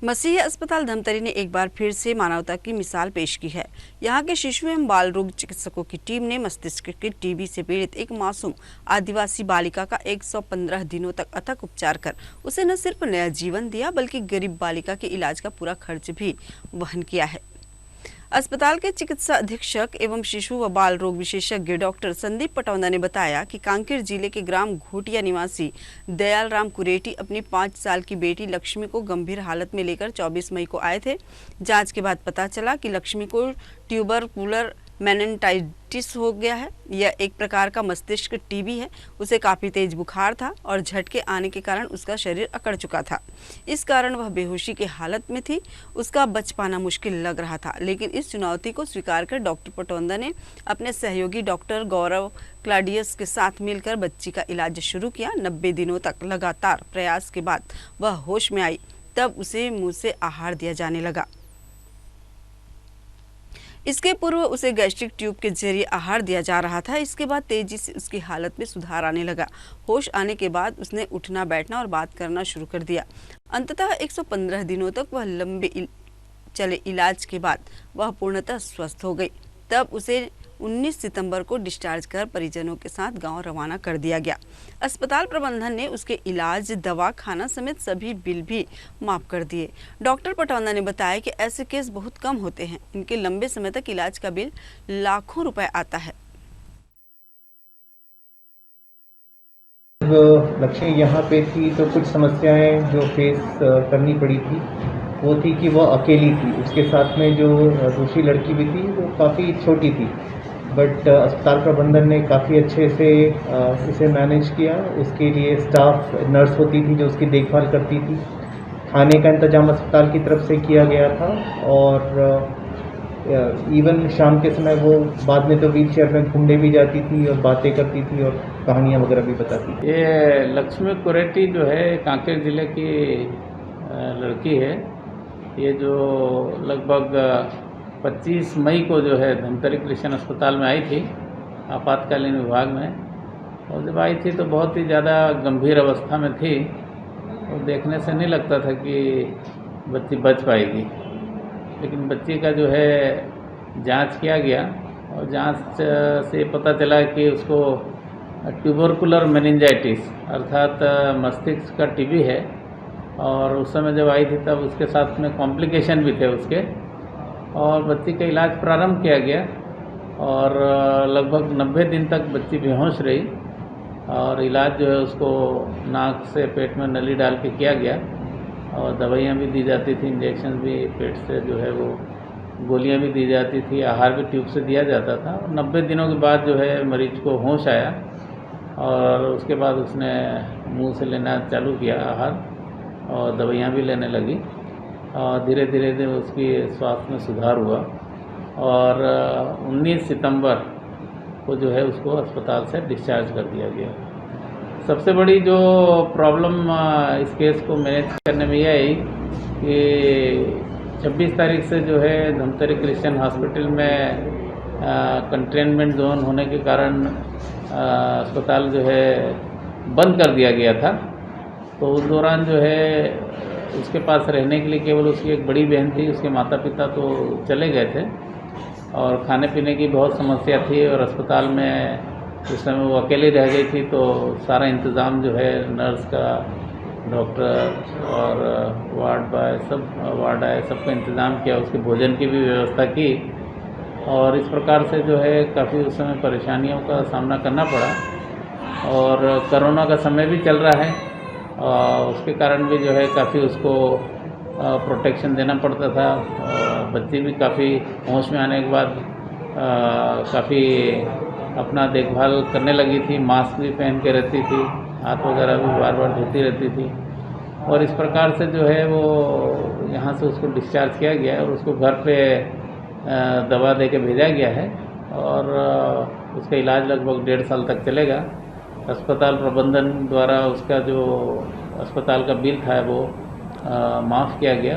मसीह अस्पताल धमतरी ने एक बार फिर से मानवता की मिसाल पेश की है। यहाँ के शिशु एवं बाल रोग चिकित्सकों की टीम ने मस्तिष्क की टीबी से पीड़ित एक मासूम आदिवासी बालिका का 115 दिनों तक अथक उपचार कर उसे न सिर्फ नया जीवन दिया बल्कि गरीब बालिका के इलाज का पूरा खर्च भी वहन किया है। अस्पताल के चिकित्सा अधीक्षक एवं शिशु व बाल रोग विशेषज्ञ डॉक्टर संदीप पटौदा ने बताया कि कांकेर जिले के ग्राम घोटिया निवासी दयाल राम कुरेटी अपनी 5 साल की बेटी लक्ष्मी को गंभीर हालत में लेकर 24 मई को आए थे। जांच के बाद पता चला कि लक्ष्मी को ट्यूबरकुलर मेनिंजाइटिस हो गया है। यह एक प्रकार का मस्तिष्क टीबी है। उसे काफी तेज बुखार था और झटके आने के कारण उसका शरीर अकड़ चुका था। इस कारण वह बेहोशी की हालत में थी। उसका बच पाना मुश्किल लग रहा था, लेकिन इस चुनौती को स्वीकार कर डॉक्टर पटौदा ने अपने सहयोगी डॉक्टर गौरव क्लाडियस के साथ मिलकर बच्ची का इलाज शुरू किया। 90 दिनों तक लगातार प्रयास के बाद वह होश में आई, तब उसे मुंह से आहार दिया जाने लगा। इसके पूर्व उसे गैस्ट्रिक ट्यूब के जरिए आहार दिया जा रहा था। इसके बाद तेजी से उसकी हालत में सुधार आने लगा। होश आने के बाद उसने उठना, बैठना और बात करना शुरू कर दिया। अंततः 115 दिनों तक वह लंबे चले इलाज के बाद वह पूर्णतः स्वस्थ हो गई। तब उसे 19 सितंबर को डिस्चार्ज कर परिजनों के साथ गांव रवाना कर दिया गया। अस्पताल प्रबंधन ने उसके इलाज, दवा, खाना समेत सभी बिल भी माफ कर दिए। डॉक्टर पटौदा ने बताया कि ऐसे केस बहुत कम होते हैं। इनके लंबे समय तक इलाज का बिल लाखों रुपए आता है। लक्ष्मी यहाँ पे थी तो कुछ समस्याएं जो फेस करनी पड़ी थी वो थी कि वो अकेली थी। उसके साथ में जो दूसरी लड़की भी थी वो काफ़ी छोटी थी, बट अस्पताल प्रबंधन ने काफ़ी अच्छे से इसे मैनेज किया। उसके लिए स्टाफ नर्स होती थी जो उसकी देखभाल करती थी। खाने का इंतजाम अस्पताल की तरफ से किया गया था और इवन शाम के समय वो बाद में तो व्हील चेयर में घूमने भी जाती थी और बातें करती थी और कहानियाँ वगैरह भी बताती थी। ये लक्ष्मी कुरेटी जो है कांकेर ज़िले की लड़की है। ये जो लगभग 25 मई को जो है धमतरी क्रिश्चियन अस्पताल में आई थी आपातकालीन विभाग में, और जब आई थी तो बहुत ही ज़्यादा गंभीर अवस्था में थी और देखने से नहीं लगता था कि बच्ची बच पाएगी। लेकिन बच्ची का जो है जांच किया गया और जांच से पता चला कि उसको ट्यूबरकुलर मेनिंजाइटिस अर्थात मस्तिष्क का टीबी है। और उस समय जब आई थी तब उसके साथ में कॉम्प्लिकेशन भी थे उसके, और बच्ची का इलाज प्रारंभ किया गया और लगभग 90 दिन तक बच्ची बेहोश रही और इलाज जो है उसको नाक से पेट में नली डाल के किया गया और दवाइयाँ भी दी जाती थी, इंजेक्शन भी पेट से जो है वो गोलियाँ भी दी जाती थी, आहार भी ट्यूब से दिया जाता था। 90 दिनों के बाद जो है मरीज को होश आया और उसके बाद उसने मुंह से लेना चालू किया आहार और दवाइयाँ भी लेने लगी और धीरे धीरे उसकी स्वास्थ्य में सुधार हुआ। और 19 सितंबर को जो है उसको अस्पताल से डिस्चार्ज कर दिया गया। सबसे बड़ी जो प्रॉब्लम इस केस को मैनेज करने में यह आई कि 26 तारीख से जो है धमतरी क्रिश्चियन हॉस्पिटल में कंटेनमेंट जोन होने के कारण अस्पताल जो है बंद कर दिया गया था। तो उस दौरान जो है उसके पास रहने के लिए केवल उसकी एक बड़ी बहन थी, उसके माता पिता तो चले गए थे और खाने पीने की बहुत समस्या थी और अस्पताल में उस समय वो अकेली रह गई थी। तो सारा इंतज़ाम जो है नर्स का, डॉक्टर और वार्ड आए सबका इंतज़ाम किया, उसके भोजन की भी व्यवस्था की और इस प्रकार से जो है काफ़ी उस समय परेशानियों का सामना करना पड़ा। और कोरोना का समय भी चल रहा है और उसके कारण भी जो है काफ़ी उसको प्रोटेक्शन देना पड़ता था। बच्ची भी काफ़ी होश में आने के बाद काफ़ी अपना देखभाल करने लगी थी, मास्क भी पहन के रहती थी, हाथ वगैरह भी बार बार धोती रहती थी। और इस प्रकार से जो है वो यहाँ से उसको डिस्चार्ज किया गया और उसको घर पे दवा दे के भेजा गया है और उसका इलाज लगभग 1.5 साल तक चलेगा। अस्पताल प्रबंधन द्वारा उसका जो अस्पताल का बिल था वो माफ़ किया गया